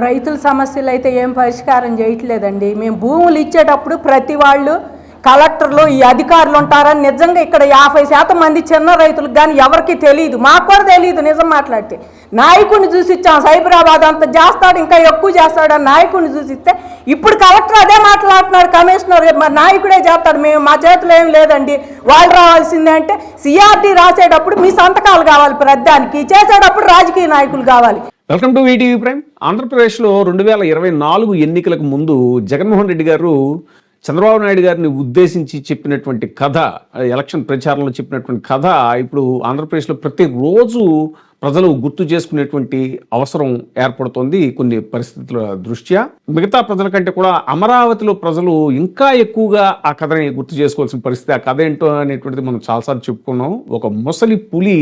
రైతుల సమస్యలు అయితే ఏం పరిష్కారం చేయట్లేదండి. మేము భూములు ఇచ్చేటప్పుడు ప్రతి వాళ్ళు కలెక్టర్లు ఈ అధికారులు ఉంటారని నిజంగా ఇక్కడ 50% మంది చిన్న రైతులకు కానీ ఎవరికి తెలియదు, మాకు కూడా తెలియదు. నిజం మాట్లాడితే నాయకుడిని చూసి ఇచ్చాం, సైబరాబాద్ అంత చేస్తాడు ఇంకా ఎక్కువ చేస్తాడని నాయకుడిని చూసి ఇస్తే ఇప్పుడు కలెక్టర్ అదే మాట్లాడుతున్నాడు, కమిషనర్ మరి నాయకుడే చేస్తాడు, మేము మా చేతిలో ఏం లేదండి వాళ్ళు రావాల్సిందే అంటే సిఆర్డీ రాసేటప్పుడు మీ సంతకాలు కావాలి, ప్రధానికి చేసేటప్పుడు రాజకీయ నాయకులు కావాలి. Welcome to ETV prime. ఆంధ్రప్రదేశ్లో 2024 ఎన్నికలకు ముందు జగన్మోహన్ రెడ్డి గారు చంద్రబాబు నాయుడు గారిని ఉద్దేశించి చెప్పినటువంటి కథ, ఎలక్షన్ ప్రచారంలో చెప్పినటువంటి కథ ఇప్పుడు ఆంధ్రప్రదేశ్లో ప్రతిరోజు ప్రజలు గుర్తు చేసుకునేటువంటి అవసరం ఏర్పడుతోంది కొన్ని పరిస్థితుల దృష్ట్యా. మిగతా ప్రజల కంటే కూడా అమరావతిలో ప్రజలు ఇంకా ఎక్కువగా ఆ కథని గుర్తు చేసుకోవాల్సిన పరిస్థితి. ఆ కథ ఏంటో అనేటువంటిది మనం చాలాసార్లు చెప్పుకున్నాం. ఒక ముసలి పులి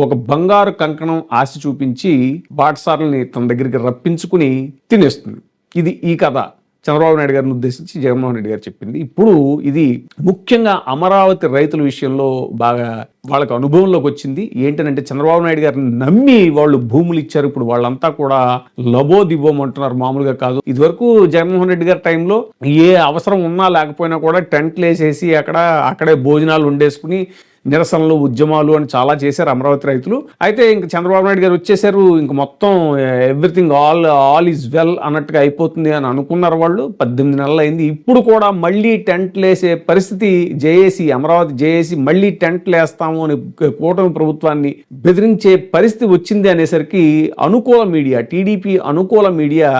ఒక బంగారు కంకణం ఆశ చూపించి బాటసారుల్ని తన దగ్గరికి రప్పించుకుని తినేస్తుంది. ఇది ఈ కథ చంద్రబాబు నాయుడు గారిని ఉద్దేశించి జగన్మోహన్ రెడ్డి గారు చెప్పింది. ఇప్పుడు ఇది ముఖ్యంగా అమరావతి రైతుల విషయంలో బాగా వాళ్ళకు అనుభవంలోకి వచ్చింది. ఏంటంటే చంద్రబాబు నాయుడు గారిని నమ్మి వాళ్ళు భూములు ఇచ్చారు. ఇప్పుడు వాళ్ళంతా కూడా లబోదిబోమంటున్నారు, మామూలుగా కాదు. ఇదివరకు జగన్మోహన్ రెడ్డి గారి టైంలో ఏ అవసరం ఉన్నా లేకపోయినా కూడా టెంట్లు వేసేసి అక్కడే భోజనాలు వండేసుకుని నిరసనలు ఉద్యమాలు అని చాలా చేశారు అమరావతి రైతులు. అయితే ఇంక చంద్రబాబు నాయుడు గారు వచ్చేసారు, ఇంక మొత్తం ఎవ్రీథింగ్ ఆల్ ఈజ్ వెల్ అన్నట్టుగా అయిపోతుంది అని అనుకున్నారు వాళ్ళు. 18 నెలలు అయింది. ఇప్పుడు కూడా మళ్ళీ టెంట్లు వేసే పరిస్థితి, అమరావతి జేఏసీ మళ్ళీ టెంట్లు వేస్తాము అని కూటమి ప్రభుత్వాన్ని బెదిరించే పరిస్థితి వచ్చింది అనేసరికి అనుకూల మీడియా, టీడీపీ అనుకూల మీడియా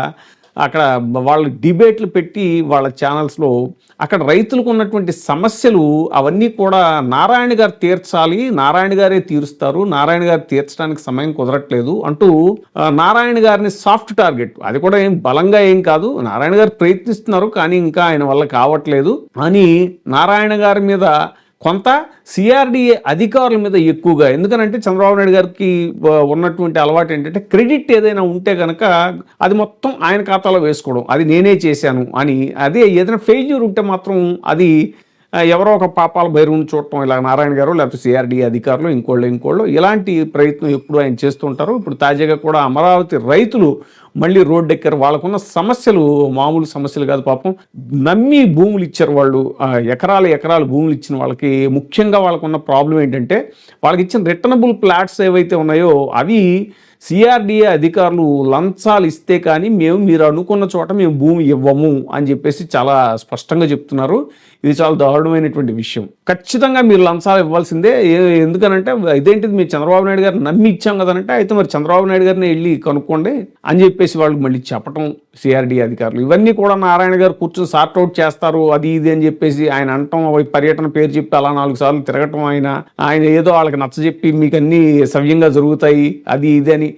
అక్కడ వాళ్ళు డిబేట్లు పెట్టి వాళ్ళ ఛానల్స్లో అక్కడ రైతులకు ఉన్నటువంటి సమస్యలు అవన్నీ కూడా నారాయణ గారు తీర్చాలి, నారాయణ గారే తీరుస్తారు, నారాయణ గారు తీర్చడానికి సమయం కుదరట్లేదు అంటూ నారాయణ గారిని సాఫ్ట్ టార్గెట్, అది కూడా ఏం బలంగా ఏం కాదు, నారాయణ గారు ప్రయత్నిస్తున్నారు కానీ ఇంకా ఆయన వల్ల కావట్లేదు అని నారాయణ గారి మీద కొంత సిఆర్డీఏ అధికారుల మీద ఎక్కువగా. ఎందుకనంటే చంద్రబాబు నాయుడు గారికి ఉన్నటువంటి అలవాటు ఏంటంటే క్రెడిట్ ఏదైనా ఉంటే కనుక అది మొత్తం ఆయన ఖాతాలో వేసుకోవడం, అది నేనే చేశాను అని. అదే ఏదైనా ఫెయిల్యూర్ ఉంటే మాత్రం అది ఎవరో ఒక పాపాల బైరుని చూడటం, ఇలా నారాయణ గారు లేకపోతే సిఆర్డీఏ అధికారులు ఇంకోళ్ళు ఇలాంటి ప్రయత్నం ఎప్పుడు ఆయన చేస్తుంటారు. ఇప్పుడు తాజాగా కూడా అమరావతి రైతులు మళ్ళీ రోడ్డు ఎక్కారు. వాళ్ళకున్న సమస్యలు మామూలు సమస్యలు కాదు. పాపం నమ్మి భూములు ఇచ్చారు వాళ్ళు, ఎకరాలు భూములు ఇచ్చిన వాళ్ళకి. ముఖ్యంగా వాళ్ళకున్న ప్రాబ్లం ఏంటంటే వాళ్ళకి ఇచ్చిన రిటర్నబుల్ ప్లాట్స్ ఏవైతే ఉన్నాయో అవి సిఆర్డీఏ అధికారులు లంచాలు ఇస్తే కానీ మీరు అనుకున్న చోట మేము భూమి ఇవ్వము అని చెప్పేసి చాలా స్పష్టంగా చెప్తున్నారు. ఇది చాలా దారుణమైనటువంటి విషయం. ఖచ్చితంగా మీరు లంచాలు ఇవ్వాల్సిందే. ఎందుకనంటే ఇదేంటిది, మీరు చంద్రబాబు నాయుడు గారిని నమ్మి ఇచ్చాం కదనంటే అయితే మరి చంద్రబాబు నాయుడు గారిని వెళ్ళి కనుక్కోండి అని చెప్పేసి వాళ్ళు మళ్ళీ చెప్పటం సిఆర్డీఏ అధికారులు. ఇవన్నీ కూడా నారాయణ గారు కూర్చొని సార్ట్అవుట్ చేస్తారు అది ఇది అని చెప్పేసి ఆయన అంటాం, పర్యటన పేరు చెప్పి అలా 4 సార్లు తిరగటం, ఆయన ఏదో వాళ్ళకి నచ్చజెప్పి మీకు అన్నీ సవ్యంగా జరుగుతాయి అది ఇది అని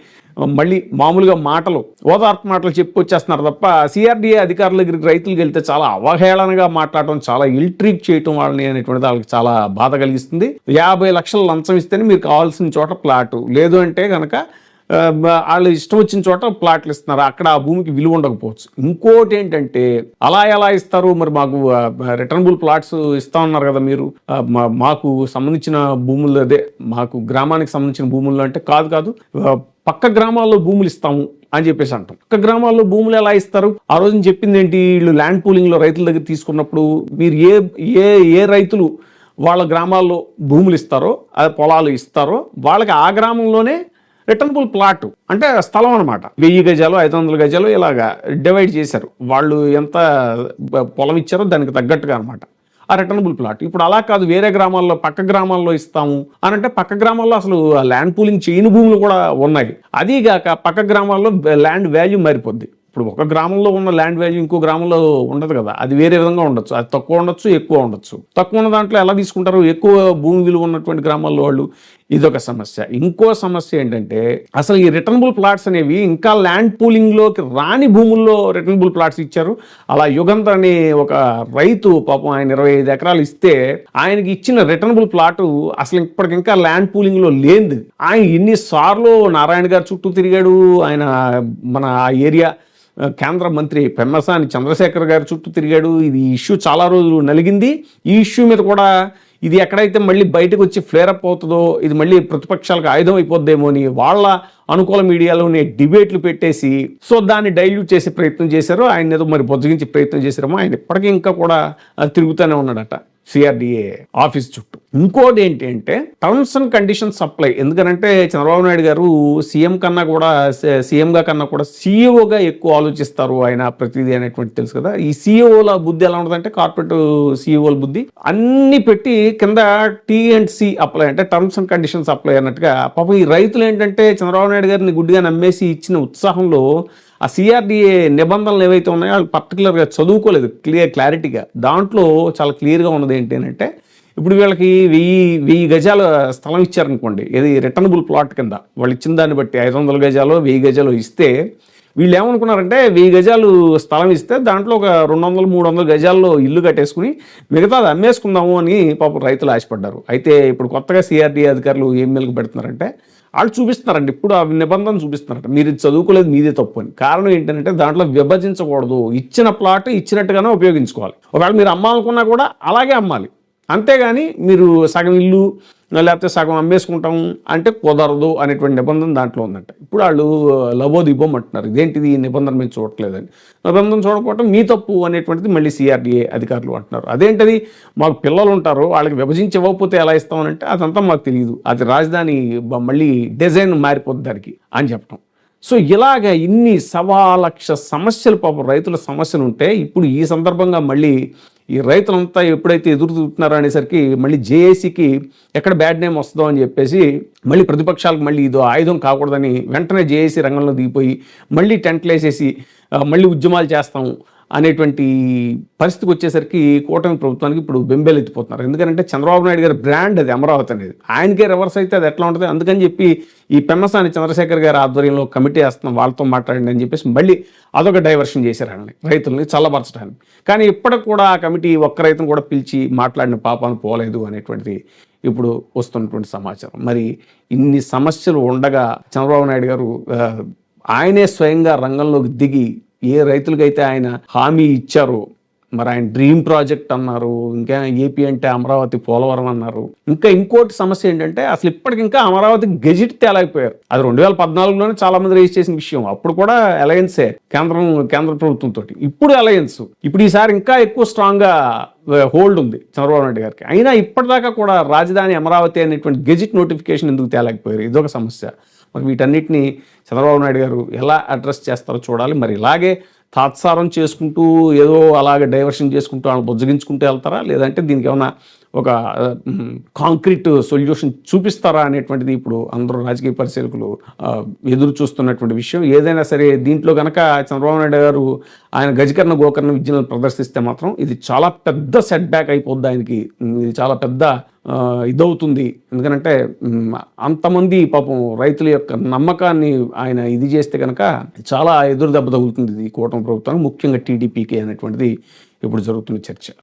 మళ్ళీ మామూలుగా మాటలు, ఓదార్పు మాటలు చెప్పుకొచ్చేస్తున్నారు తప్ప సిఆర్డీఏ అధికారుల దగ్గరికి రైతులకు వెళ్తే చాలా అవహేళనగా మాట్లాడటం, చాలా ఇల్ట్రీట్ చేయటం వాళ్ళని అనేటువంటిది వాళ్ళకి చాలా బాధ కలిగిస్తుంది. 50 లక్షలు లంచం ఇస్తేనే మీరు కావాల్సిన చోట ప్లాటు, లేదు అంటే కనుక వాళ్ళు ఇష్టం వచ్చిన చోట ప్లాట్లు ఇస్తున్నారు, అక్కడ ఆ భూమికి విలువ ఉండకపోవచ్చు. ఇంకోటి ఏంటంటే అలా ఎలా ఇస్తారు, మరి మాకు రిటర్నబుల్ ప్లాట్స్ ఇస్తా ఉన్నారు కదా మీరు, మాకు సంబంధించిన భూములు, అదే మాకు గ్రామానికి సంబంధించిన భూములు అంటే కాదు పక్క గ్రామాల్లో భూములు ఇస్తాము అని చెప్పేసి అంటాం. పక్క గ్రామాల్లో భూములు ఎలా ఇస్తారు? ఆ రోజున చెప్పింది ఏంటి, వీళ్ళు ల్యాండ్ పూలింగ్లో రైతుల దగ్గర తీసుకున్నప్పుడు మీరు ఏ రైతులు వాళ్ళ గ్రామాల్లో భూములు ఇస్తారో, పొలాలు ఇస్తారో వాళ్ళకి ఆ గ్రామంలోనే రిటర్నబుల్ ప్లాట్ అంటే స్థలం అనమాట. 1000 గజాలు 500 గజాలు ఇలాగా డివైడ్ చేశారు. వాళ్ళు ఎంత పొలం ఇచ్చారో దానికి తగ్గట్టుగా అనమాట ఆ రిటర్నబుల్ ప్లాట్. ఇప్పుడు అలా కాదు, వేరే గ్రామాల్లో పక్క గ్రామాల్లో ఇస్తాము అని అంటే పక్క గ్రామాల్లో అసలు ల్యాండ్ పూలింగ్ చేయని భూములు కూడా ఉన్నాయి. అదీగాక పక్క గ్రామాల్లో ల్యాండ్ వాల్యూ మారిపోద్ది. ఇప్పుడు ఒక గ్రామంలో ఉన్న ల్యాండ్ వాల్యూ ఇంకో గ్రామంలో ఉండదు కదా, అది వేరే విధంగా ఉండొచ్చు. అది తక్కువ ఉండొచ్చు, ఎక్కువ ఉండొచ్చు. తక్కువ ఉన్న దాంట్లో ఎలా తీసుకుంటారు, ఎక్కువ భూమి విలువ ఉన్నటువంటి గ్రామాల్లో వాళ్ళు. ఇదొక సమస్య. ఇంకో సమస్య ఏంటంటే అసలు ఈ రిటర్నబుల్ ప్లాట్స్ అనేవి ఇంకా ల్యాండ్ పూలింగ్లోకి రాని భూముల్లో రిటర్నబుల్ ప్లాట్స్ ఇచ్చారు. అలా యుగంధర్ అనే ఒక రైతు పాపం ఆయన 25 ఎకరాలు ఇస్తే ఆయనకి ఇచ్చిన రిటర్నబుల్ ప్లాటు అసలు ఇప్పటికింకా ల్యాండ్ పూలింగ్లో లేనిది. ఆయన ఎన్నిసార్లు నారాయణ గారు చుట్టూ తిరిగాడు. ఆయన మన ఆ ఏరియా కేంద్ర మంత్రి పెమ్మసాని చంద్రశేఖర్ గారి చుట్టూ తిరిగాడు. ఇది ఇష్యూ చాలా రోజులు నలిగింది. ఈ ఇష్యూ మీద కూడా ఇది ఎక్కడైతే మళ్ళీ బయటకు వచ్చి ఫ్లేరప్ అవుతుందో, ఇది మళ్ళీ ప్రతిపక్షాలకు ఆయుధం అయిపోద్దేమో అని వాళ్ళ అనుకూల మీడియాలోనే డిబేట్లు పెట్టేసి సో దాన్ని డైల్యూట్ చేసే ప్రయత్నం చేశారు. ఆయన ఏదో మరి బొజ్జగించే ప్రయత్నం చేశారేమో. ఆయన ఇప్పటికీ ఇంకా కూడా తిరుగుతూనే ఉన్నాడట సిఆర్డిఏ ఆఫీస్ చుట్టూ. ఇంకోటి ఏంటి అంటే టర్మ్స్ అండ్ కండిషన్స్ అప్లై. ఎందుకనంటే చంద్రబాబు నాయుడు గారు సీఎంగా కన్నా కూడా సీఈఓగా ఎక్కువ ఆలోచిస్తారు ఆయన ప్రతిదీ అనేటువంటి తెలుసు కదా. ఈ సీఈఓల బుద్ధి ఎలా ఉంటుందంటే కార్పొరేట్ సీఈఓల బుద్ధి అన్ని పెట్టి కింద T&C అప్లై అంటే టర్మ్స్ అండ్ కండిషన్స్ అప్లై అన్నట్టుగా. పాపం ఈ రైతులు ఏంటంటే చంద్రబాబు నాయుడు గారిని గుడ్డిగా నమ్మేసి ఇచ్చిన ఉత్సాహంలో ఆ సిఆర్డిఏ నిబంధనలు ఏవైతే ఉన్నాయో వాళ్ళు పర్టికులర్గా చదువుకోలేదు క్లారిటీగా. దాంట్లో చాలా క్లియర్గా ఉన్నది ఏంటి అంటే ఇప్పుడు వీళ్ళకి 1000 గజాల స్థలం ఇచ్చారనుకోండి, ఇది రిటర్నబుల్ ప్లాట్ కింద వాళ్ళు ఇచ్చిన దాన్ని బట్టి 500 గజాలు 1000 గజాలు ఇస్తే వీళ్ళు ఏమనుకున్నారంటే 1000 గజాలు స్థలం ఇస్తే దాంట్లో ఒక 200-300 గజాల్లో ఇల్లు కట్టేసుకుని మిగతాది అమ్మేసుకుందాము అని పాపం రైతులు ఆశపడ్డారు. అయితే ఇప్పుడు కొత్తగా సిఆర్డిఏ అధికారులు ఏం మెలుగు పెడుతున్నారంటే వాళ్ళు చూపిస్తున్నారండి, ఇప్పుడు ఆ నిబంధన చూపిస్తున్నారంట, మీరు ఇది చదువుకోలేదు మీదే తప్పు అని. కారణం ఏంటంటే దాంట్లో విభజించకూడదు, ఇచ్చిన ప్లాట్ ఇచ్చినట్టుగానే ఉపయోగించుకోవాలి. ఒకవేళ మీరు అమ్మాలనుకున్నా కూడా అలాగే అమ్మాలి, అంతేగాని మీరు సగం ఇల్లు లేకపోతే సగం అమ్మేసుకుంటాం అంటే కుదరదు అనేటువంటి నిబంధన దాంట్లో ఉందంట. ఇప్పుడు వాళ్ళు లబోదిబోం అంటున్నారు, ఇదేంటిది ఈ నిబంధన మేము చూడట్లేదని. నిబంధన చూడకపోవటం మీ తప్పు అనేటువంటిది మళ్ళీ సిఆర్డిఏ అధికారులు అంటున్నారు. అదేంటిది మాకు పిల్లలు ఉంటారు వాళ్ళకి విభజించి ఇవ్వకపోతే ఎలా ఇస్తామనంటే అదంతా మాకు తెలియదు, అది రాజధాని మళ్ళీ డిజైన్ మారిపోద్ది దానికి అని చెప్పడం. సో ఇలాగ ఇన్ని 1,00,000 సమస్యలు పాపం రైతుల సమస్యలు ఉంటే ఇప్పుడు ఈ సందర్భంగా మళ్ళీ ఈ రైతులంతా ఎప్పుడైతే ఎదురు చూస్తున్నారో అనేసరికి మళ్ళీ జేఏసీకి ఎక్కడ బ్యాడ్ నేమ్ వస్తుందో అని చెప్పేసి మళ్ళీ ప్రతిపక్షాలకు మళ్ళీ ఇదో ఆయుధం కాకూడదని వెంటనే జేఏసీ రంగంలో దిగిపోయి మళ్ళీ టెంట్లు వేసేసి మళ్ళీ ఉద్యమాలు చేస్తాము అనేటువంటి పరిస్థితికి వచ్చేసరికి కూటమి ప్రభుత్వానికి ఇప్పుడు బెంబేలెత్తిపోతున్నారు. ఎందుకంటే చంద్రబాబు నాయుడు గారి బ్రాండ్ అది అమరావతి అనేది, ఆయనకే రివర్స్ అయితే అది ఎట్లా ఉంటుంది. అందుకని చెప్పి ఈ పెమ్మసాని చంద్రశేఖర్ గారి ఆధ్వర్యంలో కమిటీ వేస్తున్నాం వాళ్ళతో మాట్లాడండి అని చెప్పేసి మళ్ళీ అదొక డైవర్షన్ చేశారండి రైతుల్ని చల్లబరచడానికి. కానీ ఇప్పటికి కూడా ఆ కమిటీ ఒక్క రైతును కూడా పిలిచి మాట్లాడిన పాపాను పోలేదు అనేటువంటిది ఇప్పుడు వస్తున్నటువంటి సమాచారం. మరి ఇన్ని సమస్యలు ఉండగా చంద్రబాబు నాయుడు గారు ఆయనే స్వయంగా రంగంలోకి దిగి ఏ రైతులకైతే ఆయన హామీ ఇచ్చారో, మరి ఆయన డ్రీమ్ ప్రాజెక్ట్ అన్నారు, ఇంకా ఏపీ అంటే అమరావతి పోలవరం అన్నారు. ఇంకోటి సమస్య ఏంటంటే అసలు ఇప్పటికి ఇంకా అమరావతి గెజిట్ తేలేకపోయారు. అది 2014లోనే చాలా మంది రేస్ చేసిన విషయం. అప్పుడు కూడా అలయన్సే కేంద్ర ప్రభుత్వంతో. ఇప్పుడు అలయన్స్, ఇప్పుడు ఈసారి ఇంకా ఎక్కువ స్ట్రాంగ్ గా హోల్డ్ ఉంది చంద్రబాబు నాయుడు గారికి. అయినా ఇప్పటిదాకా కూడా రాజధాని అమరావతి అనేటువంటి గెజిట్ నోటిఫికేషన్ ఎందుకు తేలేకపోయారు, ఇదొక సమస్య. మరి వీటన్నిటిని చంద్రబాబు నాయుడు గారు ఎలా అడ్రస్ చేస్తారో చూడాలి. మరి ఇలాగే తాత్సారం చేసుకుంటూ ఏదో అలాగే డైవర్షన్ చేసుకుంటూ వాళ్ళు బుజ్జగించుకుంటూ వెళ్తారా, లేదంటే దీనికి ఏమైనా ఒక కాంక్రీట్ సొల్యూషన్ చూపిస్తారా అనేటువంటిది ఇప్పుడు అందరూ రాజకీయ పరిశీలకులు ఎదురు చూస్తున్నటువంటి విషయం. ఏదైనా సరే దీంట్లో కనుక చంద్రబాబు నాయుడు గారు ఆయన గజకర్ణ గోకర్ణ విద్యను ప్రదర్శిస్తే మాత్రం ఇది చాలా పెద్ద సెట్ బ్యాక్ అయిపోద్ది ఆయనకి, ఇది చాలా పెద్ద ఇదవుతుంది. ఎందుకంటే అంతమంది పాపం రైతుల యొక్క నమ్మకాన్ని ఆయన ఇది చేస్తే కనుక చాలా ఎదురు దెబ్బ తగులుతుంది ఇది కూటమి ప్రభుత్వానికి, ముఖ్యంగా టీడీపీకి అనేటువంటిది ఇప్పుడు జరుగుతున్న చర్చ.